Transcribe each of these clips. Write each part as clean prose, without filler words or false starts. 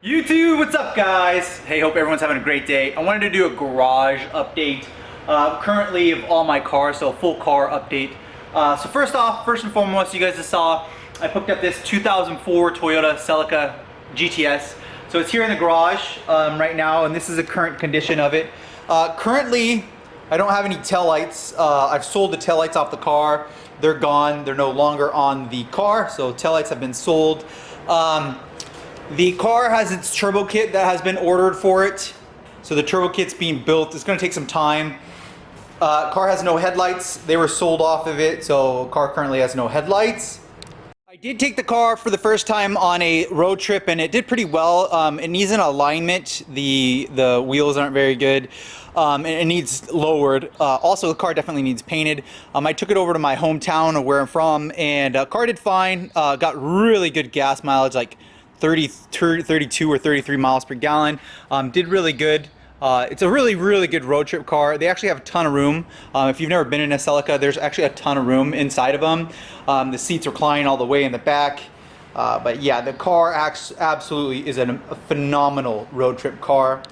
YouTube, what's up guys? Hey, hope everyone's having a great day. I wanted to do a garage update currently of all my cars, so a full car update. So first and foremost, you guys just saw I picked up this 2004 Toyota Celica GTS. So it's here in the garage right now, and this is the current condition of it. Currently, I don't have any taillights. I've sold the taillights off the car. They're gone. They're no longer on the car, so taillights have been sold. The car has its turbo kit that has been ordered for it. So the turbo kit's being built. It's gonna take some time. Car has no headlights. They were sold off of it, so car currently has no headlights. I did take the car for the first time on a road trip and it did pretty well. It needs an alignment. The wheels aren't very good. And it needs lowered. Also, the car definitely needs painted. I took it over to my hometown of where I'm from, and car did fine. Got really good gas mileage, like 32 or 33 miles per gallon. Did really good. It's a really good road trip car. They actually have a ton of room. If you've never been in a Celica, there's actually a ton of room inside of them. The seats recline all the way in the back. But yeah, the car absolutely is a phenomenal road trip car.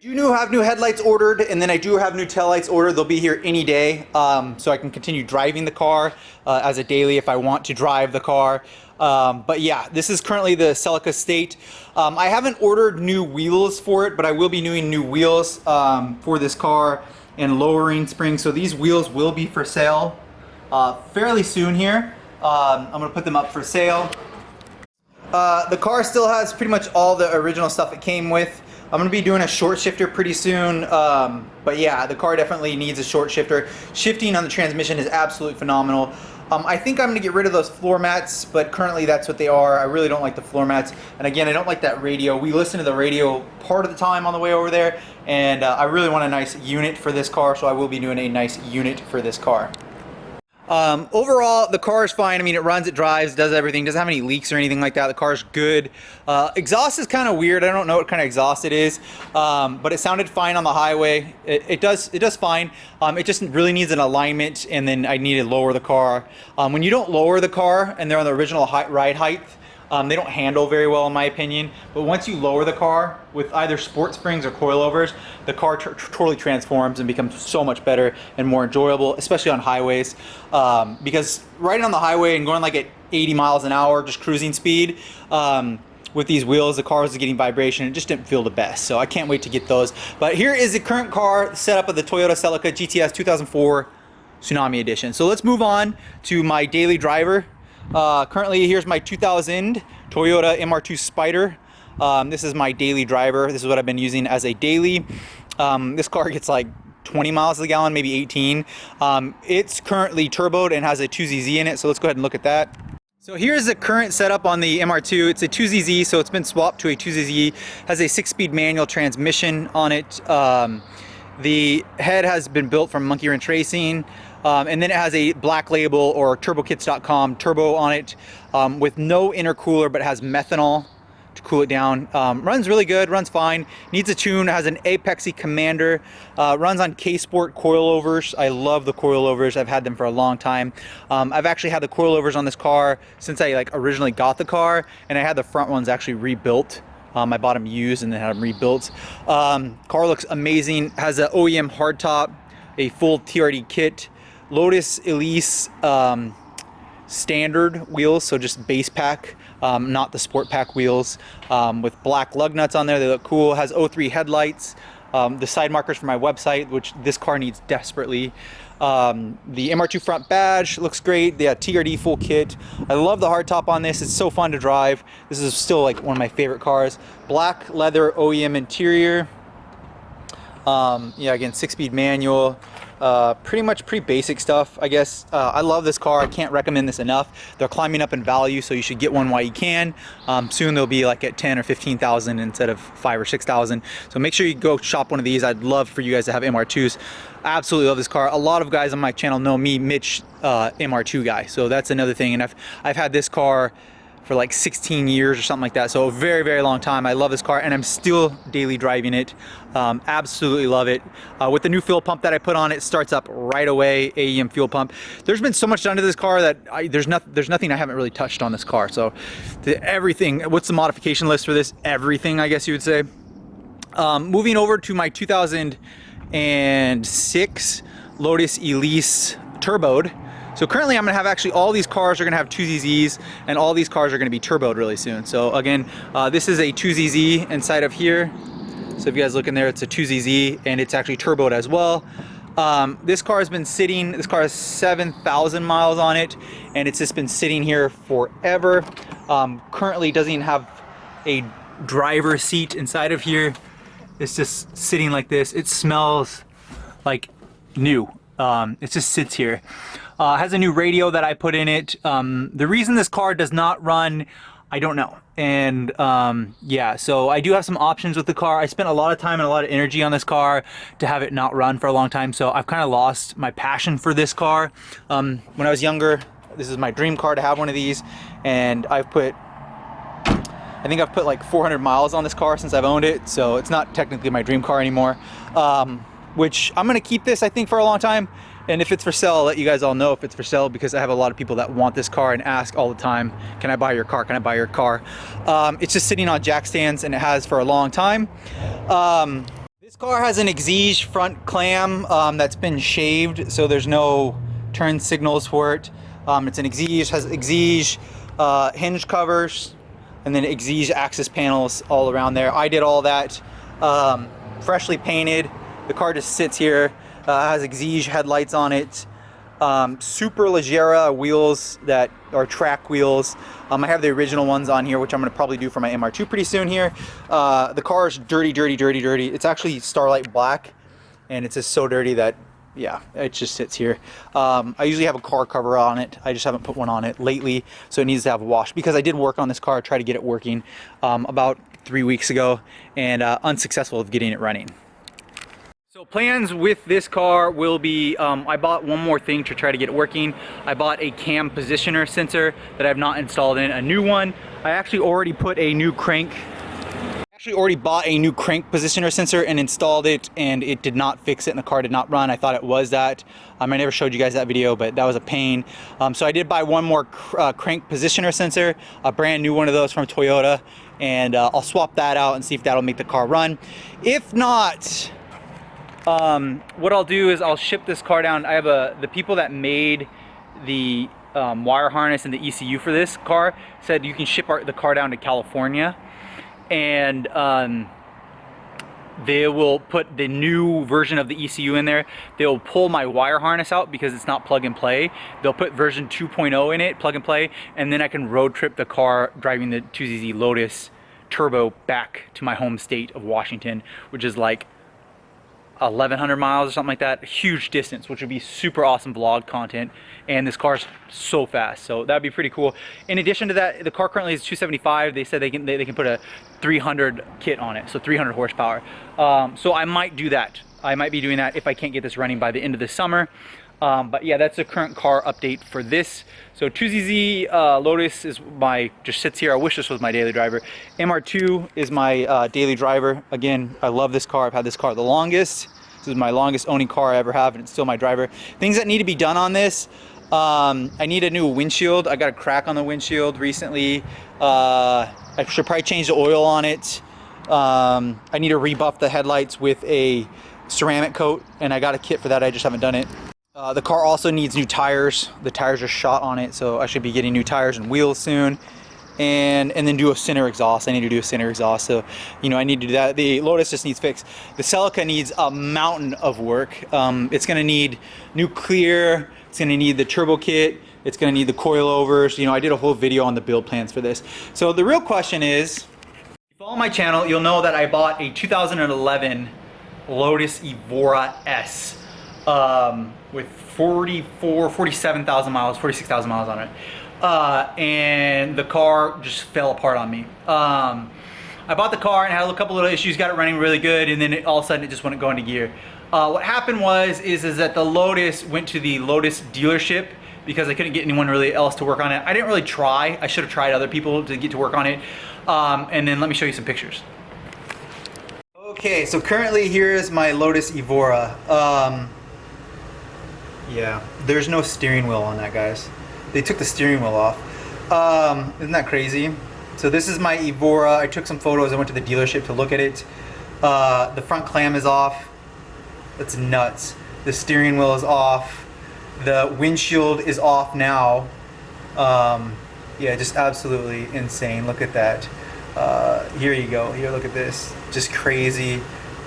I do have new headlights ordered, and then I do have new taillights ordered. They'll be here any day, so I can continue driving the car as a daily if I want to drive the car. But yeah, this is currently the Celica state. I haven't ordered new wheels for it, but I will be doing new wheels for this car and lowering springs. So these wheels will be for sale fairly soon here. I'm gonna put them up for sale. The car still has pretty much all the original stuff it came with. I'm gonna be doing a short shifter pretty soon, but yeah, the car definitely needs a short shifter. Shifting on the transmission is absolutely phenomenal. I think I'm gonna get rid of those floor mats, but currently that's what they are. I really don't like the floor mats. And again, I don't like that radio. We listen to the radio part of the time on the way over there, and I really want a nice unit for this car, so I will be doing a nice unit for this car. Overall, the car is fine. I mean, it runs, it drives, does everything, doesn't have any leaks or anything like that. The car's good. Exhaust is kind of weird. I don't know what kind of exhaust it is, but it sounded fine on the highway. It does fine. It just really needs an alignment, and then I need to lower the car. When you don't lower the car and they're on the original ride height, they don't handle very well in my opinion, but once you lower the car with either sport springs or coilovers, the car totally transforms and becomes so much better and more enjoyable, especially on highways. Because riding on the highway and going like at 80 miles an hour, just cruising speed, with these wheels, the car was getting vibration. It just didn't feel the best, so I can't wait to get those. But here is the current car setup of the Toyota Celica GTS 2004 Tsunami Edition. So let's move on to my daily driver. Currently, here's my 2000 Toyota MR2 Spider. This is my daily driver. This is what I've been using as a daily. This car gets like 20 miles a gallon, maybe 18. It's currently turboed and has a 2ZZ in it, so let's go ahead and look at that. So here's the current setup on the MR2. It's a 2ZZ, so it's been swapped to a 2ZZ. Has a 6-speed manual transmission on it. The head has been built from Monkey Wrench Racing. And then it has a black label or turbokits.com turbo on it, with no intercooler, but it has methanol to cool it down. Runs really good, runs fine, needs a tune, has an Apexy Commander, runs on K-Sport coilovers. I love the coilovers, I've had them for a long time. I've actually had the coilovers on this car since I originally got the car, and I had the front ones actually rebuilt. I bought them used and then had them rebuilt. Car looks amazing, has an OEM hardtop, a full TRD kit, LOTUS ELISE standard wheels, so just base pack, not the sport pack wheels, with black lug nuts on there. They look cool. Has 03 headlights, the side markers for my website, which this car needs desperately. The MR2 front badge looks great. The TRD full kit. I love the hardtop on this. It's so fun to drive. This is still like one of my favorite cars. Black leather OEM interior. Yeah, again, 6-speed manual. Pretty basic stuff, I guess. I love this car. I can't recommend this enough. They're climbing up in value, so you should get one while you can. Soon they'll be like at 10 or 15,000 instead of 5 or 6,000. So make sure you go shop one of these. I'd love for you guys to have MR2s. I absolutely love this car. A lot of guys on my channel know me, Mitch, MR2 guy. So that's another thing. And I've had this car for like 16 years or something like that. So a very, very long time. I love this car and I'm still daily driving it. Absolutely love it. With the new fuel pump that I put on, it starts up right away, AEM fuel pump. There's been so much done to this car that there's nothing I haven't really touched on this car. So everything, what's the modification list for this? Everything, I guess you would say. Moving over to my 2006 Lotus ELISE turboed. So currently I'm gonna have actually all these cars are gonna have 2ZZs and all these cars are gonna be turboed really soon. So again, this is a 2ZZ inside of here. So if you guys look in there, it's a 2ZZ and it's actually turboed as well. This car has been sitting, this car has 7,000 miles on it and it's just been sitting here forever. Currently doesn't even have a driver seat inside of here. It's just sitting like this. It smells like new. It just sits here. Has a new radio that I put in it. The reason this car does not run, I don't know. And yeah, so I do have some options with the car. I spent a lot of time and a lot of energy on this car to have it not run for a long time. So I've kind of lost my passion for this car. When I was younger, this is my dream car to have one of these. And I think I've put like 400 miles on this car since I've owned it. So it's not technically my dream car anymore. Which I'm gonna keep this, I think, for a long time. And if it's for sale, I'll let you guys all know if it's for sale because I have a lot of people that want this car and ask all the time, can I buy your car? Can I buy your car? It's just sitting on jack stands and it has for a long time. This car has an EXIGE front clam that's been shaved, so there's no turn signals for it. It's an EXIGE, has EXIGE hinge covers and then EXIGE access panels all around there. I did all that, freshly painted. The car just sits here. Has EXIGE headlights on it, super Leggera wheels that are track wheels. I have the original ones on here, which I'm gonna probably do for my MR2 pretty soon here. The car is dirty, dirty, dirty, dirty. It's actually Starlight Black, and it's just so dirty that, yeah, it just sits here. I usually have a car cover on it. I just haven't put one on it lately, so it needs to have a wash because I did work on this car, try to get it working about 3 weeks ago, and unsuccessful of getting it running. So plans with this car will be, I bought one more thing to try to get it working. I bought a cam positioner sensor that I've not installed in, a new one. I actually already put a new crank, bought a new crank positioner sensor and installed it, and it did not fix it and the car did not run. I thought it was that. I never showed you guys that video, but that was a pain. So I did buy one more crank positioner sensor, a brand new one of those from Toyota, and I'll swap that out and see if that'll make the car run. If not, what I'll do is I'll ship this car down. I have the people that made the wire harness and the ECU for this car said you can ship the car down to California, and they will put the new version of the ECU in there. They'll pull my wire harness out because it's not plug and play. They'll put version 2.0 in it, plug and play, and then I can road trip the car driving the 2ZZ Lotus Turbo back to my home state of Washington, which is like 1,100 miles or something like that. A huge distance, which would be super awesome vlog content, and this car's so fast, so that'd be pretty cool. In addition to that, the car currently is 275. They said they can put a 300 kit on it, so 300 horsepower. So I might do that. I might be doing that if I can't get this running by the end of the summer. But yeah, that's the current car update for this. So 2ZZ Lotus is just sits here. I wish this was my daily driver. MR2 is my daily driver. Again, I love this car. I've had this car the longest. This is my longest owning car I ever have, and it's still my driver. Things that need to be done on this. I need a new windshield. I got a crack on the windshield recently. I should probably change the oil on it. I need to rebuff the headlights with a ceramic coat, and I got a kit for that. I just haven't done it. The car also needs new tires. The tires are shot on it, so I should be getting new tires and wheels soon. And then do a center exhaust. I need to do a center exhaust, so you know I need to do that. The Lotus just needs fixed. The CELICA needs a mountain of work. It's going to need new clear. It's going to need the turbo kit. It's going to need the coilovers. You know, I did a whole video on the build plans for this. So the real question is, if you follow my channel, you'll know that I bought a 2011 Lotus EVORA S with 47,000 miles, 46,000 miles on it. And the car just fell apart on me. I bought the car and had a couple little issues, got it running really good, and then all of a sudden it just wouldn't go into gear. What happened is that the Lotus went to the Lotus dealership because I couldn't get anyone really else to work on it. I didn't really try. I should have tried other people to get to work on it. And then let me show you some pictures. Okay, so currently here is my Lotus Evora. Yeah, there's no steering wheel on that, guys. They took the steering wheel off. Isn't that crazy? So this is my Evora. I took some photos. I went to the dealership to look at it. The front clam is off. That's nuts. The steering wheel is off. The windshield is off now. Yeah, just absolutely insane. Look at that. Here you go. Here, look at this. Just crazy.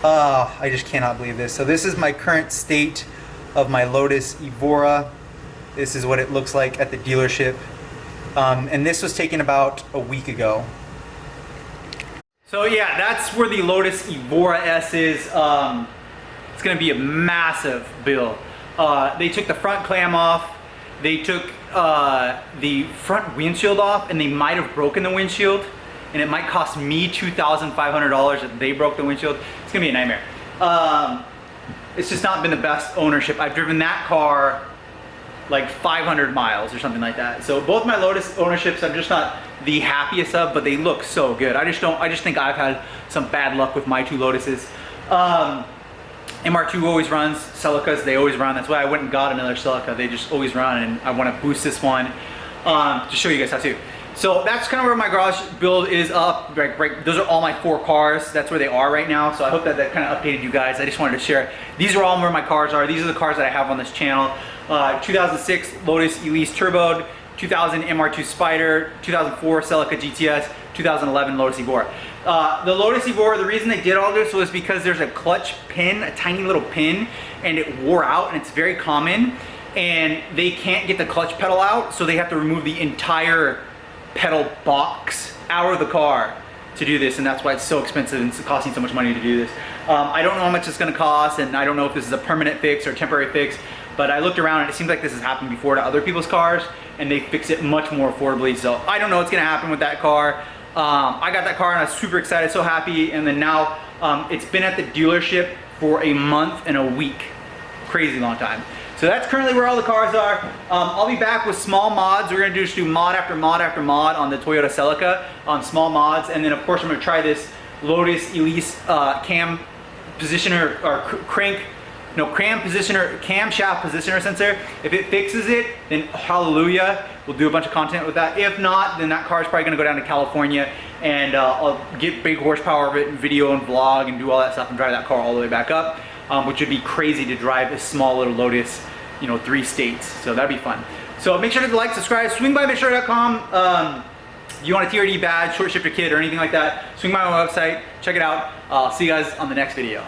I just cannot believe this. So this is my current state of my Lotus Evora. This is what it looks like at the dealership. And this was taken about a week ago. So yeah, that's where the Lotus Evora S is. It's gonna be a massive build. They took the front clam off. They took the front windshield off, and they might have broken the windshield, and it might cost me $2,500 if they broke the windshield. It's gonna be a nightmare. It's just not been the best ownership. I've driven that car like 500 miles or something like that. So both my Lotus ownerships I'm just not the happiest of, but they look so good. I just think I've had some bad luck with my two Lotuses. MR2 always runs, CELICAs, they always run. That's why I went and got another CELICA. They just always run, and I want to boost this one to show you guys how to. So that's kind of where my garage build is up. Those are all my 4 cars. That's where they are right now. So I hope that kind of updated you guys. I just wanted to share. These are all where my cars are. These are the cars that I have on this channel. 2006 Lotus ELISE Turboed, 2000 MR2 Spider, 2004 Celica GTS, 2011 Lotus Evora. The Lotus Evora, the reason they did all this was because there's a clutch pin, a tiny little pin, and it wore out, and it's very common, and they can't get the clutch pedal out, so they have to remove the entire pedal box out of the car to do this, and that's why it's so expensive and it's costing so much money to do this. I don't know how much it's going to cost, and I don't know if this is a permanent fix or a temporary fix, but I looked around and it seems like this has happened before to other people's cars, and they fix it much more affordably. So I don't know what's going to happen with that car. I got that car and I was super excited, so happy, and then now it's been at the dealership for a month and a week. Crazy long time. So that's currently where all the cars are. I'll be back with small mods. We're gonna just do mod after mod after mod on the Toyota Celica on small mods, and then of course I'm gonna try this Lotus ELISE cam positioner or camshaft positioner sensor. If it fixes it, then hallelujah, we'll do a bunch of content with that. If not, then that car is probably gonna go down to California, and I'll get big horsepower of it and video and vlog and do all that stuff and drive that car all the way back up, which would be crazy to drive a small little Lotus, 3 states. So that'd be fun. So make sure to like, subscribe, swing by MITCHDORE.com. If you want a TRD badge, short shifter kit, or anything like that, swing by my website, check it out. I'll see you guys on the next video.